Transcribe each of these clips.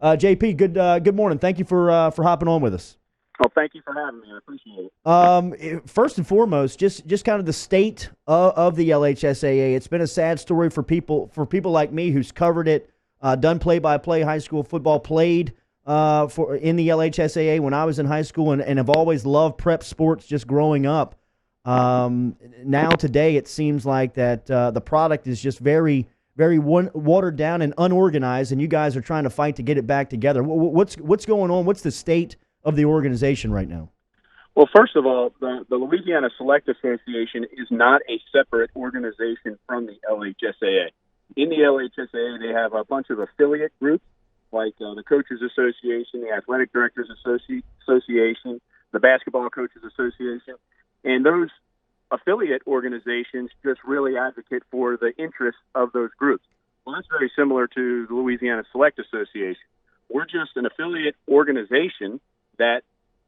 JP, good morning. Thank you for hopping on with us. Well, thank you for having me. I appreciate it. First and foremost, just kind of the state of the LHSAA. It's been a sad story for people like me who's covered it, done play-by-play high school football, played for in the LHSAA when I was in high school, and have always loved prep sports just growing up. Now today, it seems like that the product is just very watered down and unorganized, and you guys are trying to fight to get it back together. What's going on? What's the state of the organization right now? Well, first of all, the Louisiana Select Association is not a separate organization from the LHSAA. In the LHSAA, they have a bunch of affiliate groups like the Coaches Association, the Athletic Directors Association, the Basketball Coaches Association, and those affiliate organizations just really advocate for the interests of those groups. Well, that's very similar to the Louisiana Select Association. We're just an affiliate organization that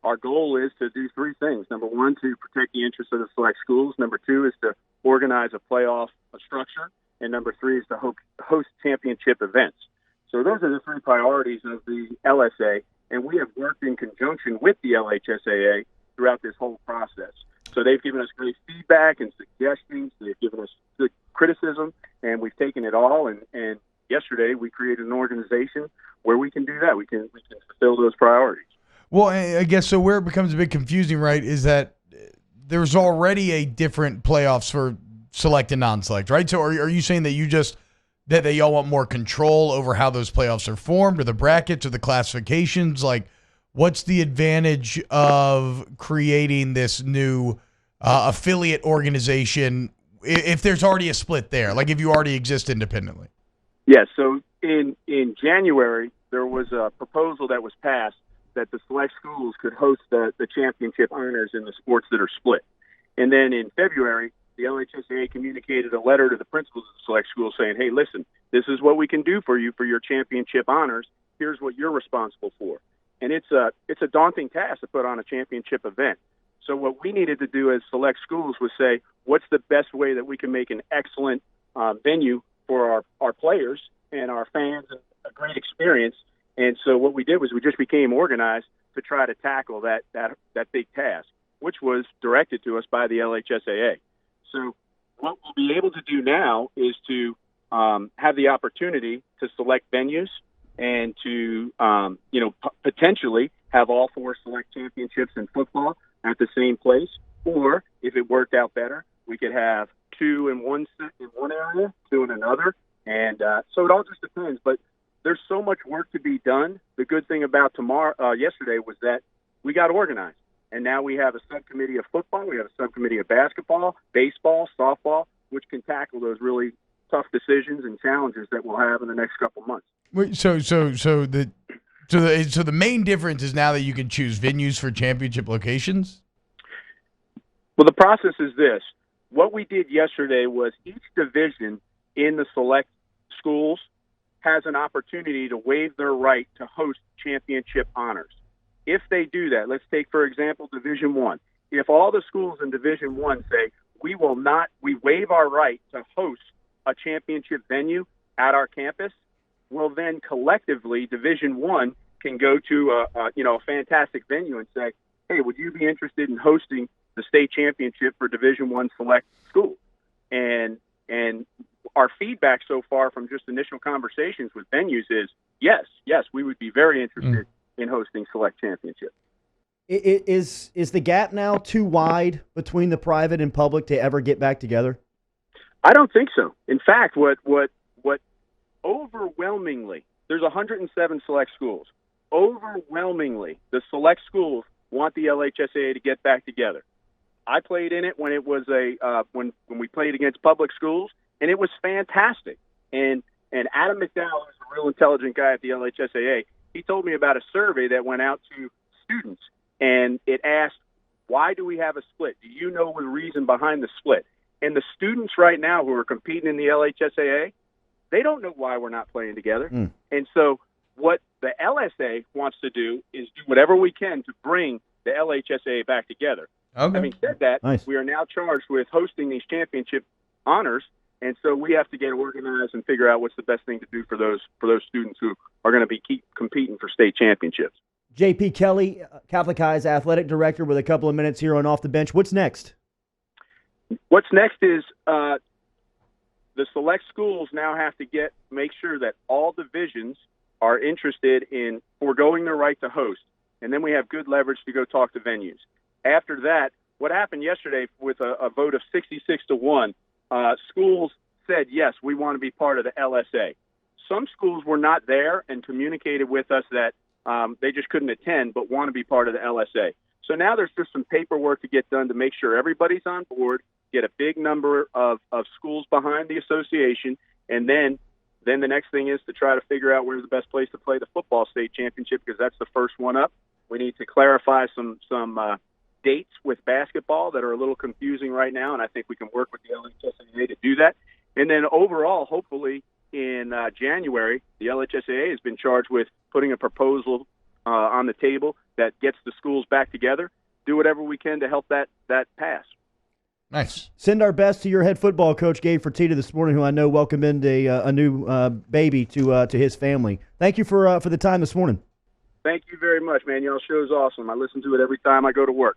our goal is to do three things. Number one, to protect the interests of the select schools. Number two is to organize a playoff structure. And number three is to host championship events. So those are the three priorities of the LSA, and we have worked in conjunction with the LHSAA throughout this whole process. So they've given us great feedback and suggestions. They've given us good criticism, and we've taken it all. And yesterday we created an organization where we can do that. We can fulfill those priorities. Well, I guess so. Where it becomes a bit confusing, right, is that there's already a different playoffs for select and non-select, right? So are you saying that that y'all want more control over how those playoffs are formed, or the brackets, or the classifications? Like, what's the advantage of creating this new affiliate organization if there's already a split there? Like, if you already exist independently? Yeah. So in January there was a proposal that was passed that the select schools could host the championship honors in the sports that are split. And then in February, the LHSAA communicated a letter to the principals of the select schools saying, hey, listen, this is what we can do for you for your championship honors. Here's what you're responsible for. And it's a daunting task to put on a championship event. So what we needed to do as select schools was say, what's the best way that we can make an excellent venue for our players and our fans and a great experience. And so what we did was we just became organized to try to tackle that big task, which was directed to us by the LHSAA. So what we'll be able to do now is to have the opportunity to select venues and to potentially have all four select championships in football at the same place. Or if it worked out better, we could have two in one area, two in another. And so it all just depends. But there's so much work to be done. The good thing about yesterday was that we got organized. And now we have a subcommittee of football, we have a subcommittee of basketball, baseball, softball, which can tackle those really tough decisions and challenges that we'll have in the next couple months. Wait, so the main difference is now that you can choose venues for championship locations? Well, the process is this. What we did yesterday was each division in the select schools has an opportunity to waive their right to host championship honors. If they do that, let's take, for example, Division I. If all the schools in Division I say, we waive our right to host a championship venue at our campus, well, then collectively, Division I can go to a fantastic venue and say, hey, would you be interested in hosting the state championship for Division I select school? And our feedback so far from just initial conversations with venues is, yes, we would be very interested in hosting select championship. Is the gap now too wide between the private and public to ever get back together? I don't think so. In fact, what overwhelmingly, there's 107 select schools. Overwhelmingly, the select schools want the LHSAA to get back together. I played in it when it was when we played against public schools, and it was fantastic. And Adam McDowell is a real intelligent guy at the LHSAA. He told me about a survey that went out to students, and it asked, why do we have a split? Do you know the reason behind the split? And the students right now who are competing in the LHSAA, they don't know why we're not playing together. And so what the LSA wants to do is do whatever we can to bring the LHSAA back together. Okay. Having said that, Nice. we are now charged with hosting these championship honors, And so we have to get organized and figure out what's the best thing to do for those students who are going to be competing for state championships. JP Kelly, Catholic High's athletic director, with a couple of minutes here on Off the Bench. What's next? What's next is the select schools now have to make sure that all divisions are interested in foregoing their right to host, and then we have good leverage to go talk to venues. After that, what happened yesterday with a vote of 66-1, schools said, yes, we want to be part of the LSA. Some schools were not there and communicated with us that they just couldn't attend but want to be part of the LSA. So now there's just some paperwork to get done to make sure everybody's on board, get a big number of schools behind the association, and then the next thing is to try to figure out where's the best place to play the football state championship, because that's the first one up. We need to clarify some dates with basketball that are a little confusing right now, and I think we can work with the LHSAA to do that. And then overall, hopefully in January, the LHSAA has been charged with putting a proposal on the table that gets the schools back together. Do whatever we can to help that pass. Nice. Send our best to your head football coach, Gabe Fertitta, this morning, who I know welcomed in a new baby to his family. Thank you for the time this morning. Thank you very much, man. Y'all show's awesome. I listen to it every time I go to work.